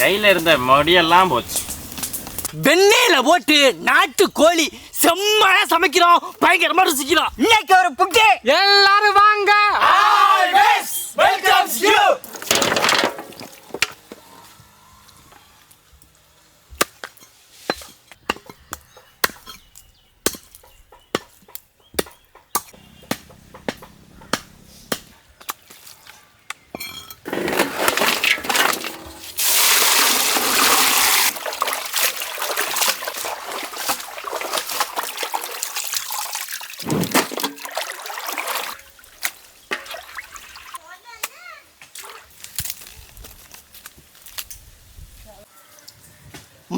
கையில் இருந்த மொடியெல்லாம் போச்சு. வெண்ணெயில போட்டு நாட்டு கோழி செம்மையா சமைக்கிறோம், பயங்கரமா ருசிக்கிறோம். இன்னைக்கு ஒரு புட்டு, எல்லாரும் வாங்க. Always welcomes you.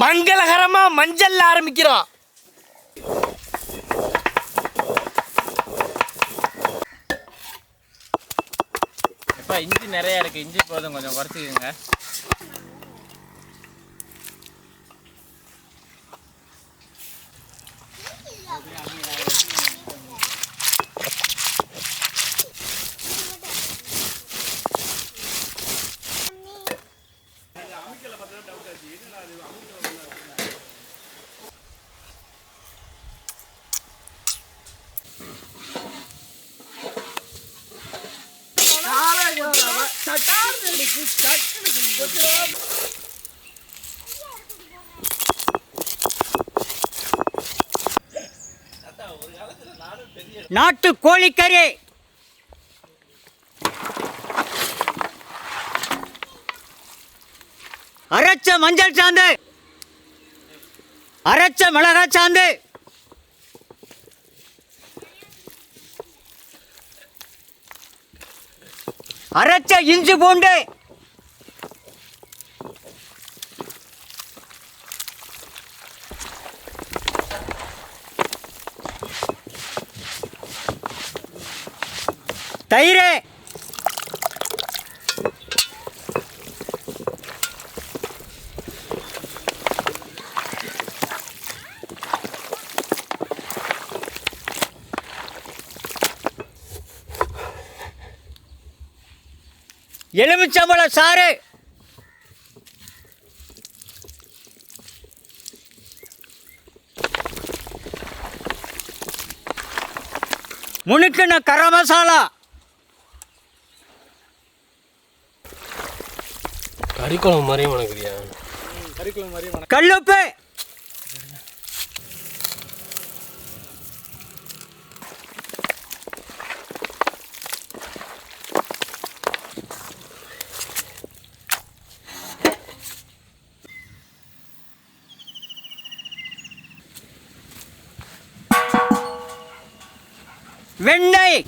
மங்களகரமா மஞ்சள் ஆரம்பிக்கிறோம். இப்போ இஞ்சி நிறையா இருக்குது, இஞ்சி போதும், கொஞ்சம் குறைச்சிக்கோங்க. நாட்டு கோழிக்கறி, அரைச்ச மஞ்சள் சாந்து, அரைச்ச மிளகாய் சாந்து, அரைச்ச இஞ்சி பூண்டு, தயிர், எலுமிச்சம்பழ சாறு, முணுக்குன கரம் மசாலா, கறிக்குழம்பு மாதிரியும் வணக்குறியா? கல்லுப்பு, வெண்ணெய்,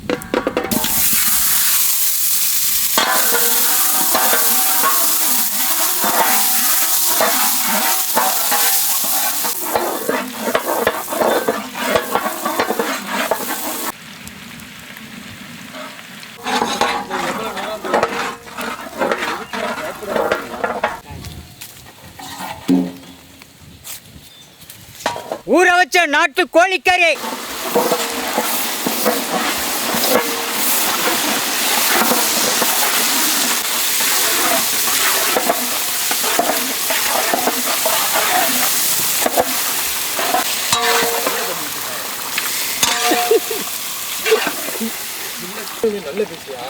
ஊற வச்ச நாட்டு கோழிக்கறி, நல்ல பேசியா?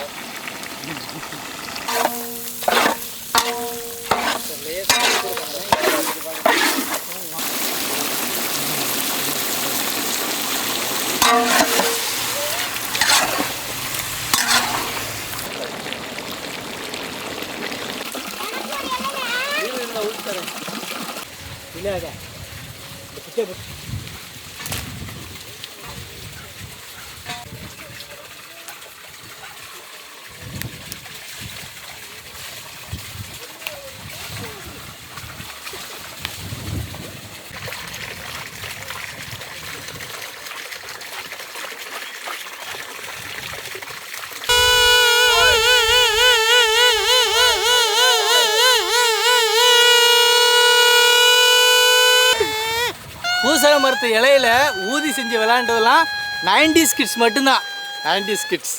பூசண மரத்து இலையில ஊதி செஞ்சு விளையாண்டதெல்லாம் 90s கிட்ஸ் மட்டும்தான். 90s kids.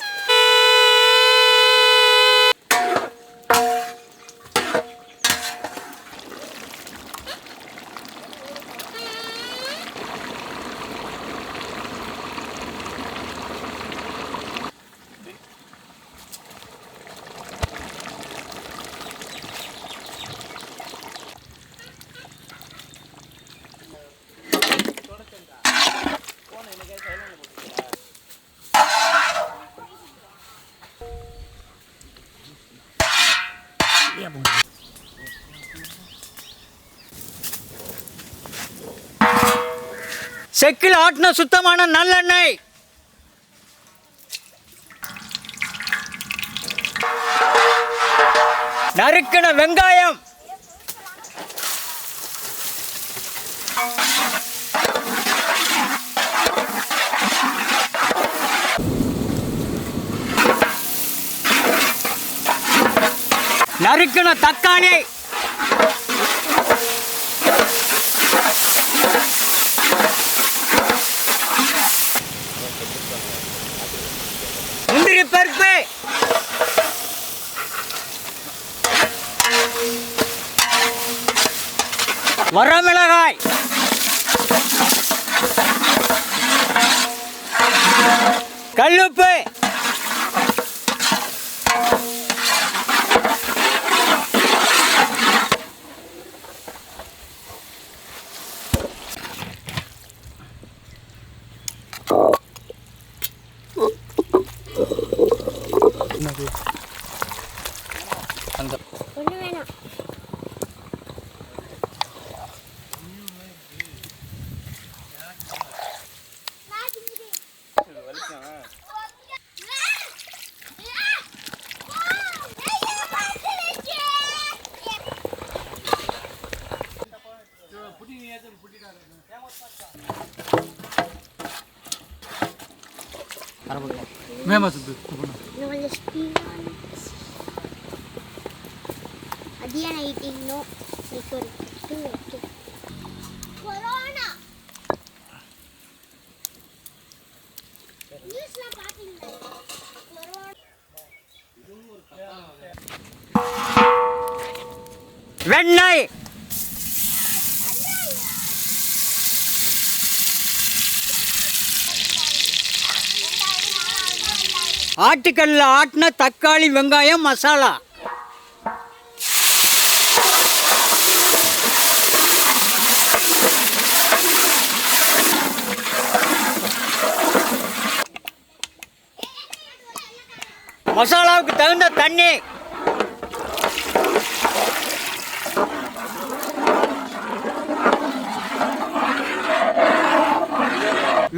செக்கில் ஆட்டின சுத்தமான நல்லெண்ணெய், நறுக்கின வெங்காயம், நறுக்கின தக்காளி, முந்திரி பருப்பு, வரமிளகாய், கல்லுப்பு, வெண்ணெய், ஆட்டுக்கல்ல ஆட்டின தக்காளி, வெங்காயம், மசாலா, மசாலாவுக்கு தகுந்த தண்ணி,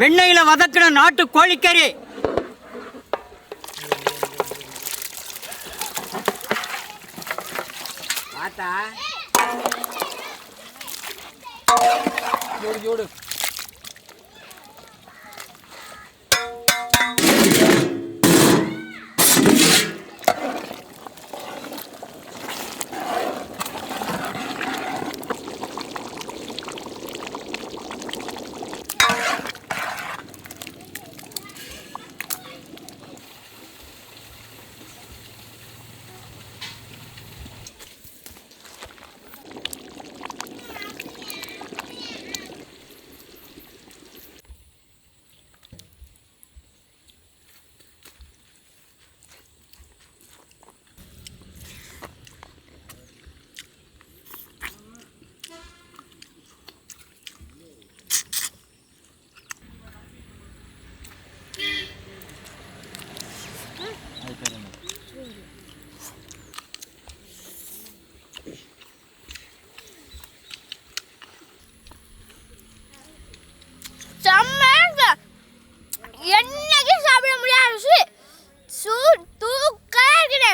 வெண்ணெயில வதக்கின நாட்டு கோழிக்கறி, ஜோடு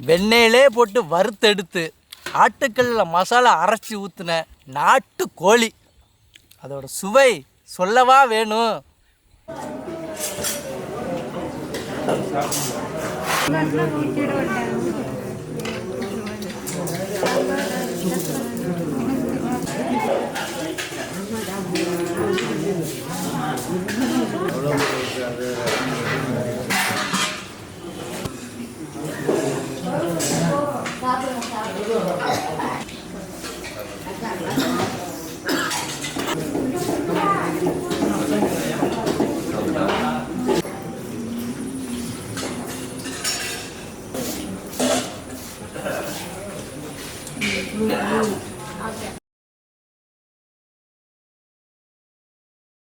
வெண்ணெயிலே போட்டு வறுத்தெடுத்து ஆட்டுக்கல்ல மசாலா அரைச்சி ஊற்றின நாட்டு கோழி, அதோட சுவை சொல்லவா வேணும்.